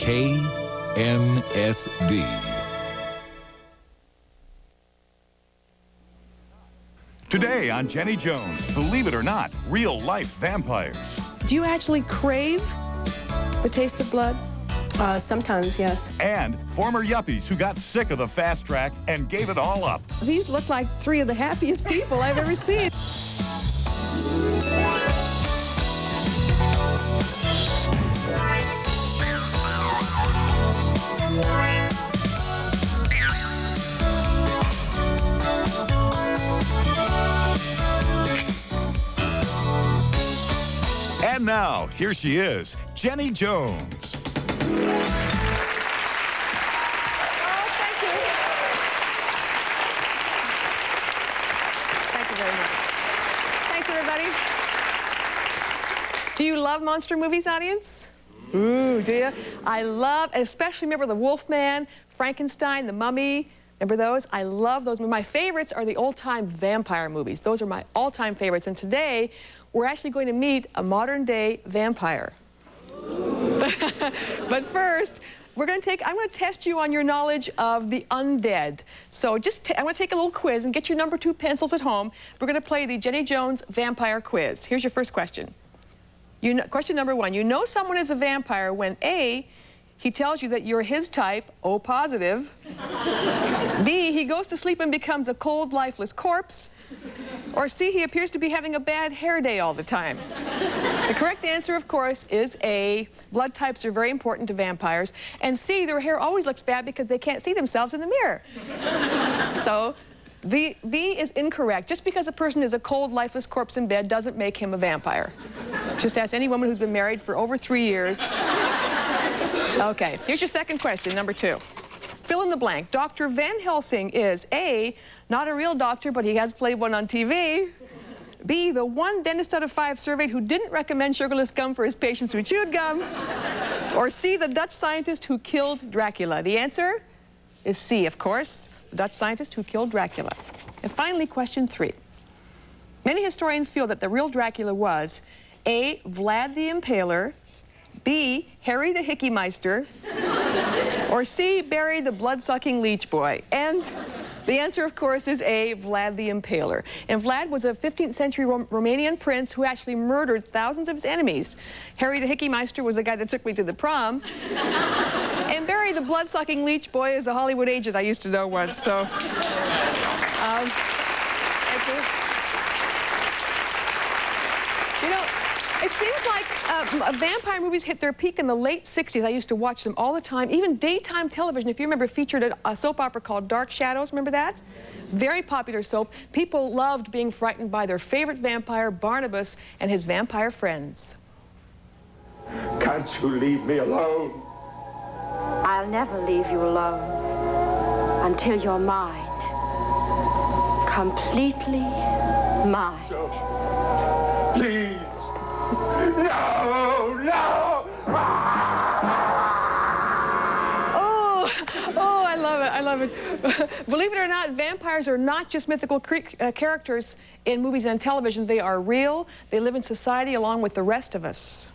KNSB. Today on Jenny Jones, believe it or not, real-life vampires. Do you actually crave the taste of blood? Sometimes, yes. And former yuppies who got sick of the fast track and gave it all up. These look like three of the happiest people I've ever seen. And now, here she is, Jenny Jones. Oh, thank you. Thank you very much. Thanks, everybody. Do you love monster movies, audience? Ooh, do you? I love, and especially remember the Wolfman, Frankenstein, the Mummy. Remember those? I love those. My favorites are the old-time vampire movies. Those are my all-time favorites. And today, we're actually going to meet a modern-day vampire. But first, I'm going to test you on your knowledge of the undead. So I'm going to take a little quiz and get your number 2 pencils at home. We're going to play the Jenny Jones Vampire Quiz. Here's your first question. Question number 1. You know someone is a vampire when A, he tells you that you're his type, O positive. B, he goes to sleep and becomes a cold, lifeless corpse. Or C, he appears to be having a bad hair day all the time. The correct answer, of course, is A. Blood types are very important to vampires. And C, their hair always looks bad because they can't see themselves in the mirror. So B is incorrect. Just because a person is a cold, lifeless corpse in bed doesn't make him a vampire. Just ask any woman who's been married for over 3 years. Okay, here's your second question, number 2. Fill in the blank. Dr. Van Helsing is A, not a real doctor, but he has played one on TV. B, the one dentist out of 5 surveyed who didn't recommend sugarless gum for his patients who chewed gum. Or C, the Dutch scientist who killed Dracula. The answer is C, of course, the Dutch scientist who killed Dracula. And finally, question 3. Many historians feel that the real Dracula was A, Vlad the Impaler, B, Harry the Hickey-Meister, or C, Barry the blood-sucking leech boy. And the answer, of course, is A, Vlad the Impaler. And Vlad was a 15th century Romanian prince who actually murdered thousands of his enemies. Harry the Hickey-Meister was the guy that took me to the prom. And Barry the blood-sucking leech boy is a Hollywood agent I used to know once, so... You know, it seems like vampire movies hit their peak in the late 60s. I used to watch them all the time. Even daytime television, if you remember, featured a soap opera called Dark Shadows. Remember that? Very popular soap. People loved being frightened by their favorite vampire, Barnabas, and his vampire friends. Can't you leave me alone? I'll never leave you alone until you're mine. Completely mine. No. Please. No, no! Oh, I love it, I love it. Believe it or not, vampires are not just mythical characters in movies and television. They are real. They live in society along with the rest of us.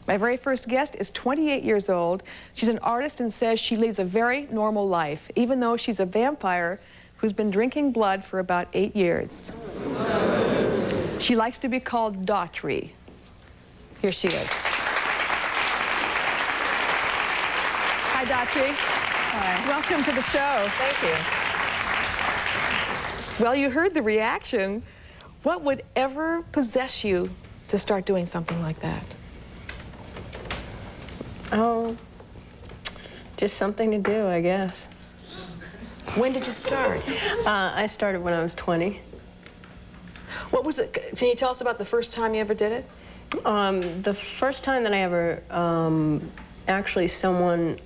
My very first guest is 28 years old. She's an artist and says she leads a very normal life, even though she's a vampire who's been drinking blood for about 8 years. She likes to be called Daughtry. Here she is. Hi, Daughtry. Hi. Welcome to the show. Thank you. Well, you heard the reaction. What would ever possess you to start doing something like that? Oh, just something to do, I guess. When did you start? I started when I was 20. What was it? Can you tell us about the first time you ever did it? The first time that I ever, actually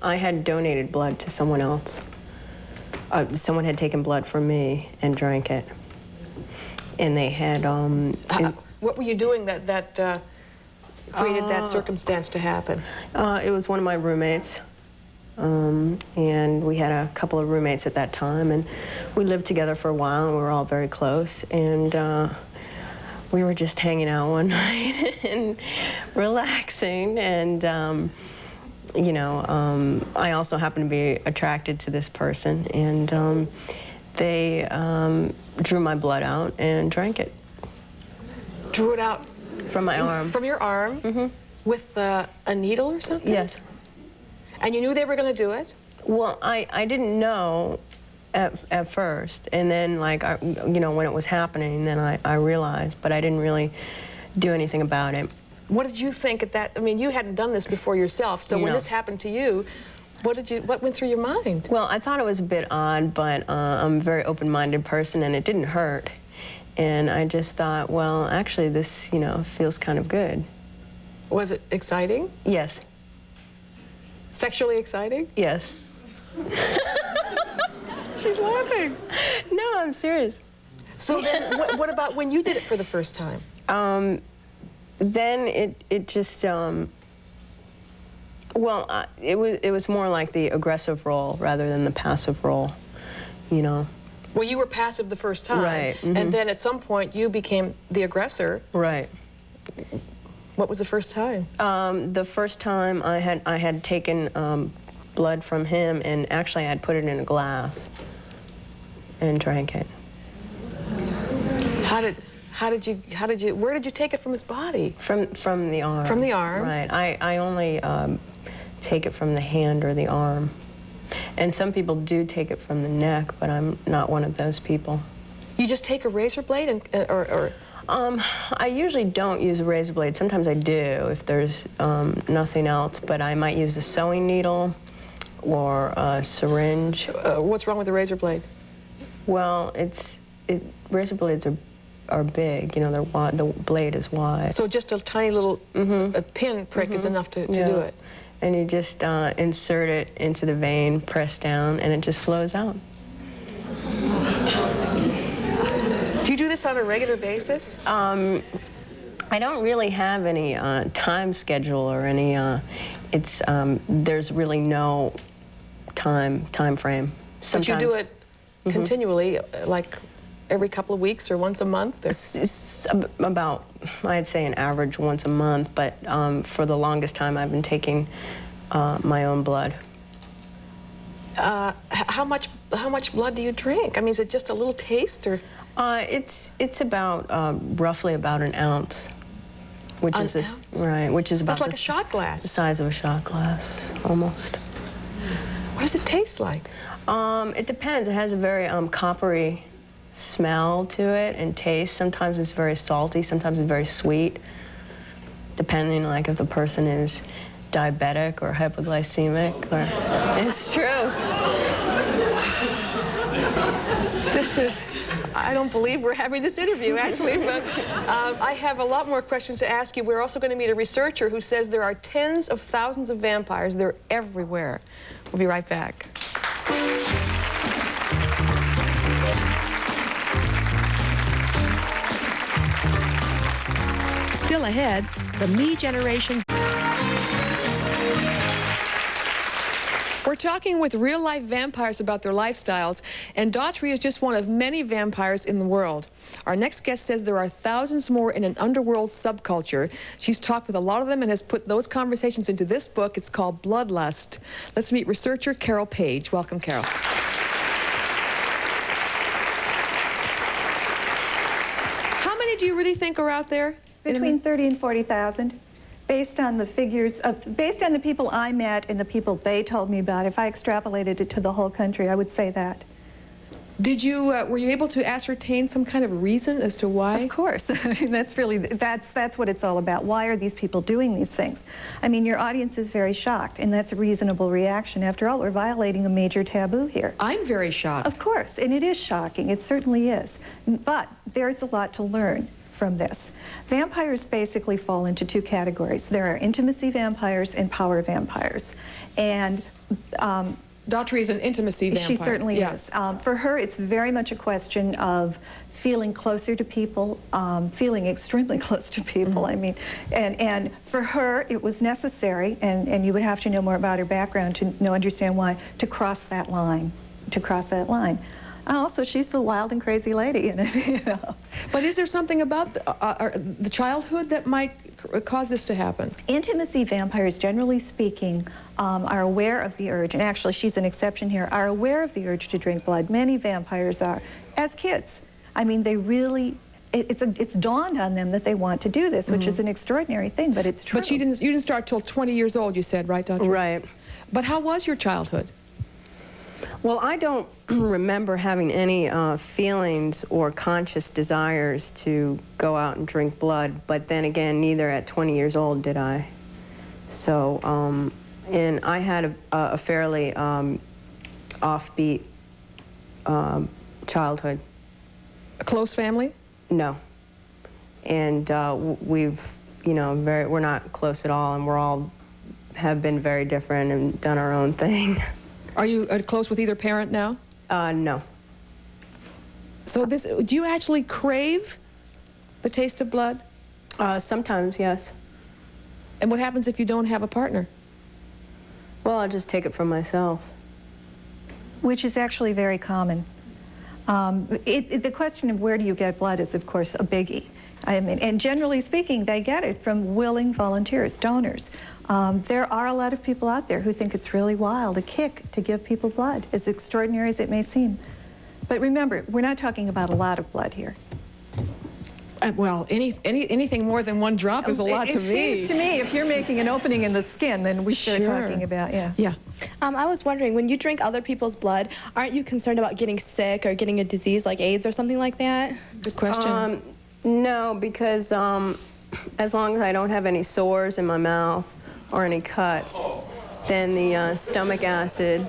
I had donated blood to someone else. Someone had taken blood from me and drank it. And they had, what were you doing that created that circumstance to happen? It was one of my roommates. And we had a couple of roommates at that time, and we lived together for a while, and we were all very close. And we were just hanging out one night and relaxing, and you know, I also happen to be attracted to this person, and they drew my blood out and drank it. Drew it out from my arm. From your arm? Mm-hmm. With a needle or something? Yes. And you knew they were going to do it? Well, I didn't know at first, and then, like, you know, when it was happening, then I realized, but I didn't really do anything about it. What did you think at that? I mean, you hadn't done this before yourself, so when this happened to you, what went through your mind? Well, I thought it was a bit odd, but I'm a very open-minded person, and it didn't hurt. And I just thought, well, actually, this, you know, feels kind of good. Was it exciting? Yes. Sexually exciting? Yes. She's laughing. No, I'm serious. So then, what about when you did it for the first time? Then it just, well, it was more like the aggressive role rather than the passive role, you know. Well, you were passive the first time. Right. Mm-hmm. And then at some point, you became the aggressor. Right. What was the first time? The first time I had taken blood from him, and actually I had put it in a glass and drank it. Where did you take it from his body? From the arm. From the arm? Right. I only take it from the hand or the arm. And some people do take it from the neck, but I'm not one of those people. You just take a razor blade or I usually don't use a razor blade. Sometimes I do if there's nothing else, but I might use a sewing needle or a syringe. What's wrong with the razor blade? Well, razor blades are big. You know, they're wide. The blade is wide. So just a tiny little a pin prick is enough to do it. And you just insert it into the vein, press down, and it just flows out. Do you do this on a regular basis? I don't really have any time schedule or any. There's really no time frame. But you do it continually, like every couple of weeks or once a month? It's about, I'd say, an average once a month. But for the longest time, I've been taking my own blood. How much blood do you drink? I mean, is it just a little taste, or? It's about roughly about an ounce, which is right, which is about that's like a shot glass. The size of a shot glass, almost. What does it taste like? It depends. It has a very coppery smell to it and taste. Sometimes it's very salty. Sometimes it's very sweet, depending, like, if the person is diabetic or hypoglycemic. Or it's true. This is, I don't believe we're having this interview, actually, but I have a lot more questions to ask you. We're also going to meet a researcher who says there are tens of thousands of vampires. They're everywhere. We'll be right back. Still ahead, the Me generation. We're talking with real-life vampires about their lifestyles, and Daughtry is just one of many vampires in the world. Our next guest says there are thousands more in an underworld subculture. She's talked with a lot of them and has put those conversations into this book. It's called Bloodlust. Let's meet researcher Carol Page. Welcome, Carol. How many do you really think are out there? Between 30 and 40,000. Based on the figures based on the people I met and the people they told me about. If I extrapolated it to the whole country, I would say that. Did you, were you able to ascertain some kind of reason as to why? Of course. That's really, that's what it's all about. Why are these people doing these things? I mean, your audience is very shocked, and that's a reasonable reaction. After all, we're violating a major taboo here. I'm very shocked. Of course, and it is shocking. It certainly is. But there's a lot to learn from this. Vampires basically fall into two categories. There are intimacy vampires and power vampires. And Daughtry is an intimacy vampire. She certainly is. For her, it's very much a question of feeling closer to people, feeling extremely close to people. I mean, and for her, it was necessary, and you would have to know more about her background to understand why, to cross that line, Also, she's a wild and crazy lady, you know. But is there something about the childhood that might cause this to happen? Intimacy vampires, generally speaking, are aware of the urge, and actually she's an exception here, are aware of the urge to drink blood. Many vampires are, as kids. I mean, they really, it's dawned on them that they want to do this, which is an extraordinary thing, but it's true. But you didn't start till 20 years old, you said, right, Doctor? Right. But how was your childhood? Well, I don't remember having any feelings or conscious desires to go out and drink blood, but then again, neither at 20 years old did I. So, and I had a fairly offbeat childhood. A close family? No. And we've, you know, we're not close at all, and we're all have been very different and done our own thing. Are you close with either parent now? No. So do you actually crave the taste of blood? Sometimes, yes. And what happens if you don't have a partner? Well, I'll just take it for myself. Which is actually very common. The question of where do you get blood is, of course, a biggie. I mean, and generally speaking, they get it from willing volunteers, donors. There are a lot of people out there who think it's really wild, a kick to give people blood, as extraordinary as it may seem. But remember, we're not talking about a lot of blood here. Well, anything more than one drop is a lot to me. It seems to me, if you're making an opening in the skin, then we start talking about, yeah. Yeah. I was wondering, when you drink other people's blood, aren't you concerned about getting sick or getting a disease like AIDS or something like that? Good question. No, because as long as I don't have any sores in my mouth or any cuts, then the stomach acid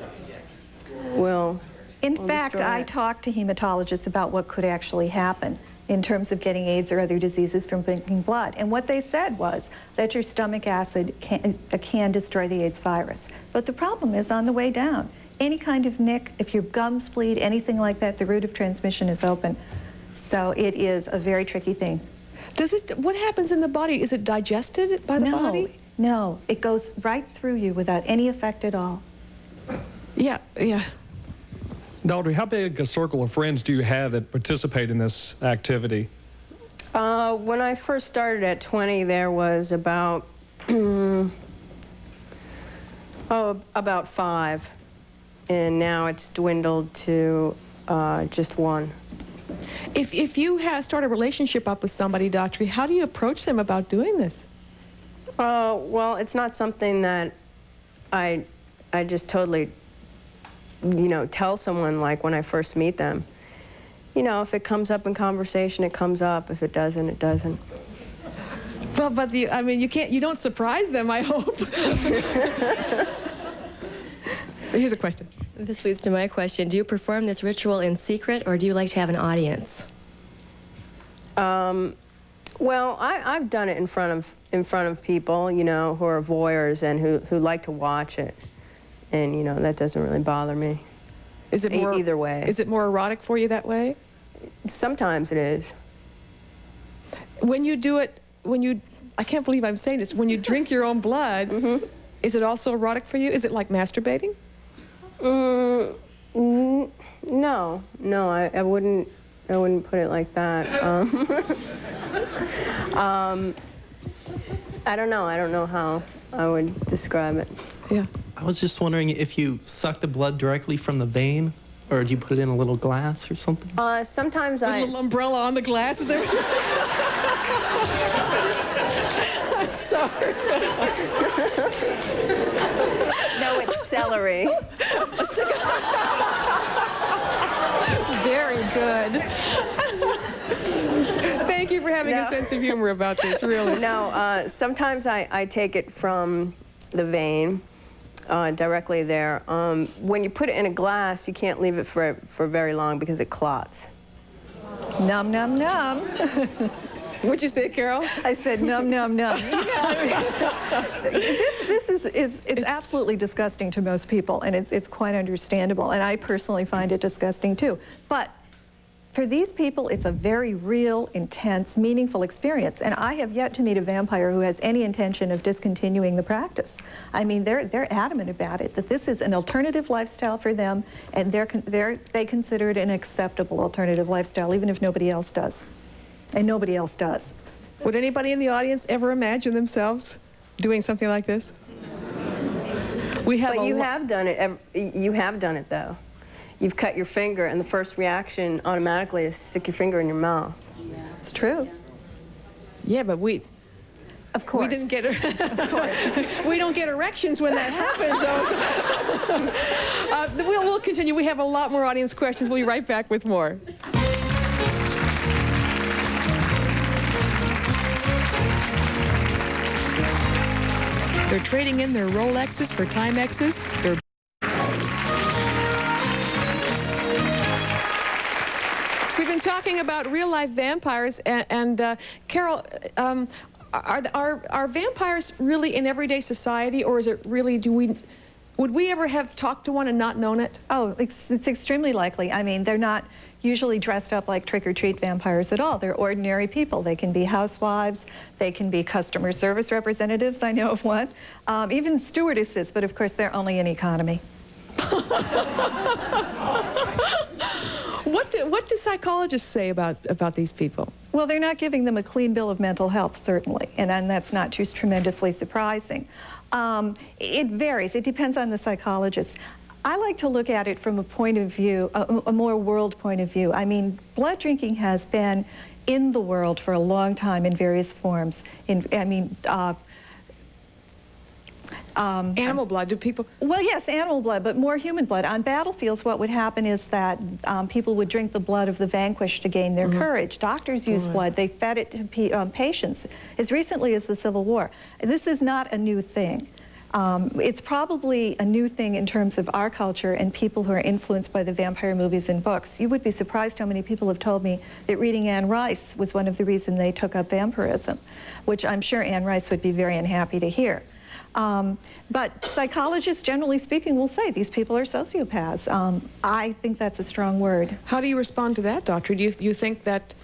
will In fact, I talked to hematologists about what could actually happen in terms of getting AIDS or other diseases from drinking blood. And what they said was that your stomach acid can destroy the AIDS virus. But the problem is on the way down. Any kind of nick, if your gums bleed, anything like that, the route of transmission is open. So it is a very tricky thing. What happens in the body? Is it digested by the body? No, it goes right through you without any effect at all. Yeah, yeah. Audrey, how big a circle of friends do you have that participate in this activity? When I first started at 20, there was about, about 5. And now it's dwindled to just 1. If you start a relationship up with somebody, Doctor, how do you approach them about doing this? Well, it's not something that I just totally, you know, tell someone like when I first meet them. You know, if it comes up in conversation, it comes up. If it doesn't, it doesn't. Well, but I mean, you don't surprise them, I hope. Here's a question. This leads to my question. Do you perform this ritual in secret, or do you like to have an audience? Well, I've done it in front of people, you know, who are voyeurs and who like to watch it. And, you know, that doesn't really bother me. Is it more, either way? Is it more erotic for you that way? Sometimes it is. When you do it, I can't believe I'm saying this, when you drink your own blood, is it also erotic for you? Is it like masturbating? No, I wouldn't put it like that. I don't know how I would describe it. Yeah. I was just wondering if you suck the blood directly from the vein, or do you put it in a little glass or something? Sometimes With a little umbrella on the glass, is that what you're... I'm sorry. No, it's celery. Very good. Thank you for having a sense of humor about this, really. No, sometimes I take it from the vein. Directly there. When you put it in a glass, you can't leave it for very long because it clots. Num, num, num. What'd you say, Carol? I said num, num, num. It's absolutely disgusting to most people, and it's quite understandable, and I personally find it disgusting too. But for these people, it's a very real, intense, meaningful experience, and I have yet to meet a vampire who has any intention of discontinuing the practice. I mean, they're adamant about it, that this is an alternative lifestyle for them, and they consider it an acceptable alternative lifestyle, even if nobody else does. And nobody else does. Would anybody in the audience ever imagine themselves doing something like this? We have. But you have done it. You have done it though. You've cut your finger, and the first reaction automatically is stick your finger in your mouth. It's true. Yeah, but of course. We didn't get we don't get erections when that happens. So we'll continue. We have a lot more audience questions. We'll be right back with more. They're trading in their Rolexes for Timexes. We've been talking about real-life vampires, and Carol, are vampires really in everyday society, or is it really, would we ever have talked to one and not known it? Oh, it's extremely likely. I mean, they're not usually dressed up like trick-or-treat vampires at all. They're ordinary people. They can be housewives, they can be customer service representatives, I know of one, even stewardesses, but of course they're only in economy. What do psychologists say about these people? Well, they're not giving them a clean bill of mental health, certainly, and that's not too tremendously surprising. It varies. It depends on the psychologist. I like to look at it from a point of view, a more world point of view. I mean, blood drinking has been in the world for a long time in various forms. Animal blood, do people? Well, yes, animal blood, but more human blood. On battlefields, what would happen is that people would drink the blood of the vanquished to gain their courage. Doctors use blood. They fed it to patients as recently as the Civil War. This is not a new thing. It's probably a new thing in terms of our culture and people who are influenced by the vampire movies and books. You would be surprised how many people have told me that reading Anne Rice was one of the reasons they took up vampirism, which I'm sure Anne Rice would be very unhappy to hear. But psychologists, generally speaking, will say these people are sociopaths. I think that's a strong word. How do you respond to that, doctor? Do you think that,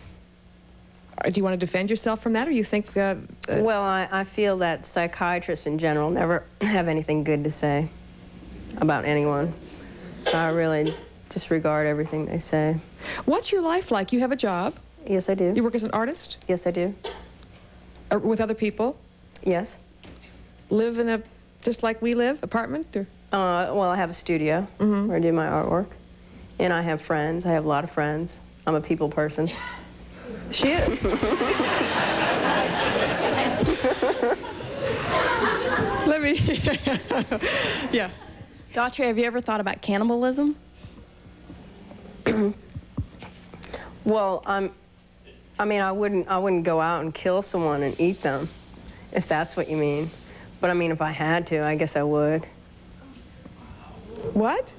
do you want to defend yourself from that, or you think that... Well, I feel that psychiatrists in general never have anything good to say about anyone. So I really disregard everything they say. What's your life like? You have a job? Yes, I do. You work as an artist? Yes, I do. With other people? Yes. Live in a, just like we live, apartment? Or? Well, I have a studio where I do my artwork. And I have friends. I have a lot of friends. I'm a people person. She is. Let me, yeah. Doctor, have you ever thought about cannibalism? Well, I mean, I wouldn't go out and kill someone and eat them, if that's what you mean. But I mean, if I had to, I guess I would. What?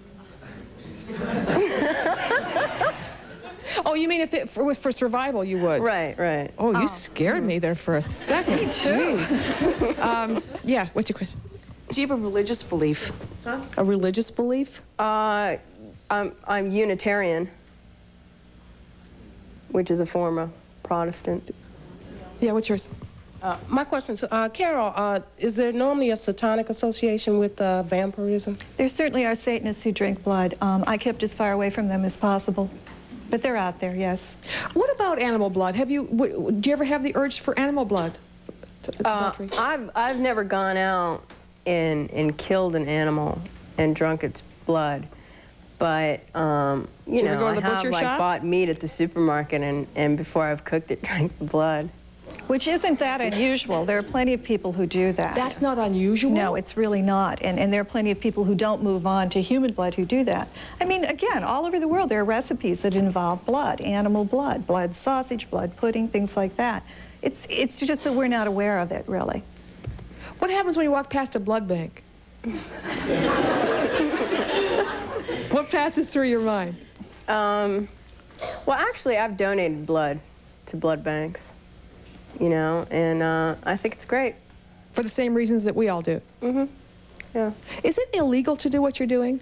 Oh, you mean if it was for survival, you would? Right, right. Oh, you scared me there for a second. Jeez. Yeah, what's your question? Do you have a religious belief? Huh? A religious belief? I'm Unitarian, which is a form of Protestant. Yeah, what's yours? My question is, Carol, is there normally a satanic association with vampirism? There certainly are Satanists who drink blood. I kept as far away from them as possible. But they're out there, yes. What about animal blood? Do you ever have the urge for animal blood? I've never gone out and killed an animal and drunk its blood. But, you know, I have bought meat at the supermarket and before I've cooked it, drank the blood. Which isn't that unusual. There are plenty of people who do that. That's not unusual? No, it's really not. And there are plenty of people who don't move on to human blood who do that. I mean, again, all over the world there are recipes that involve blood, animal blood, blood sausage, blood pudding, things like that. It's just that we're not aware of it, really. What happens when you walk past a blood bank? What passes through your mind? Well, actually, I've donated blood to blood banks. You know, and I think it's great. For the same reasons that we all do? Mm-hmm. Yeah. Is it illegal to do what you're doing?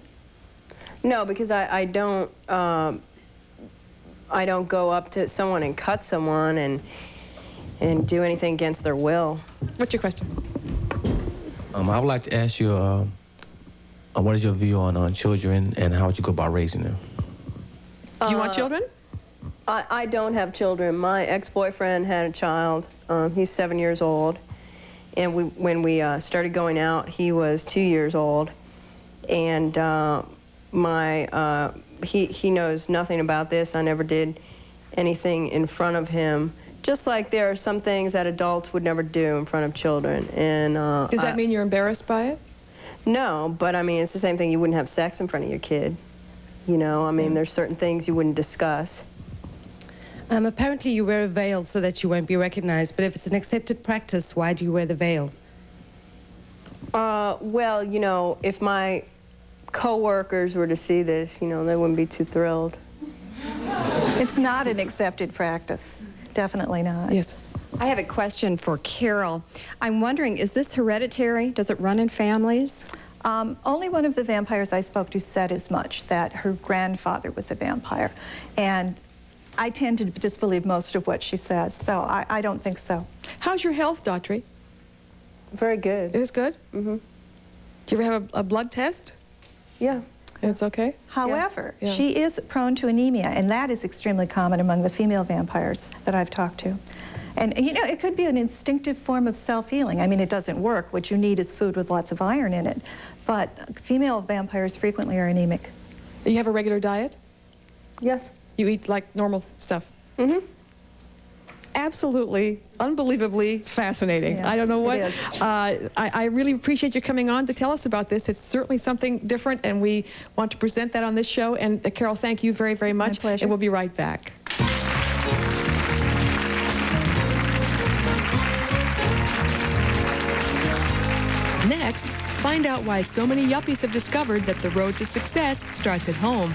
No, because I don't go up to someone and cut someone and do anything against their will. What's your question? I would like to ask you, what is your view on children and how would you go about raising them? Do you want children? I don't have children. My ex-boyfriend had a child, He's 7 years old. And when we started going out, he was 2 years old. And he knows nothing about this. I never did anything in front of him. Just like there are some things that adults would never do in front of children. And does that mean you're embarrassed by it? No, but I mean, it's the same thing. You wouldn't have sex in front of your kid. You know, I mean, there's certain things you wouldn't discuss. Apparently you wear a veil so that you won't be recognized, but if it's an accepted practice, why do you wear the veil? Well, you know, if my co-workers were to see this, you know, they wouldn't be too thrilled. It's not an accepted practice. Definitely not. Yes. I have a question for Carol. I'm wondering, is this hereditary? Does it run in families? Only one of the vampires I spoke to said as much, that her grandfather was a vampire. And I tend to disbelieve most of what she says, so I don't think so. How's your health, Daughtry? Very good. It is good? Mm-hmm. Do you ever have a blood test? Yeah. It's okay? However, Yeah. she is prone to anemia, and that is extremely common among the female vampires that I've talked to. And, you know, it could be an instinctive form of self-healing. I mean, it doesn't work. What you need is food with lots of iron in it. But female vampires frequently are anemic. You have a regular diet? Yes. You eat like normal stuff? Mm-hmm. Absolutely, unbelievably fascinating. Yeah, I don't know what. it is. I really appreciate you coming on to tell us about this. It's certainly something different, and we want to present that on this show. And Carol, thank you very, very much. My pleasure. And we'll be right back. Next, find out why so many yuppies have discovered that the road to success starts at home.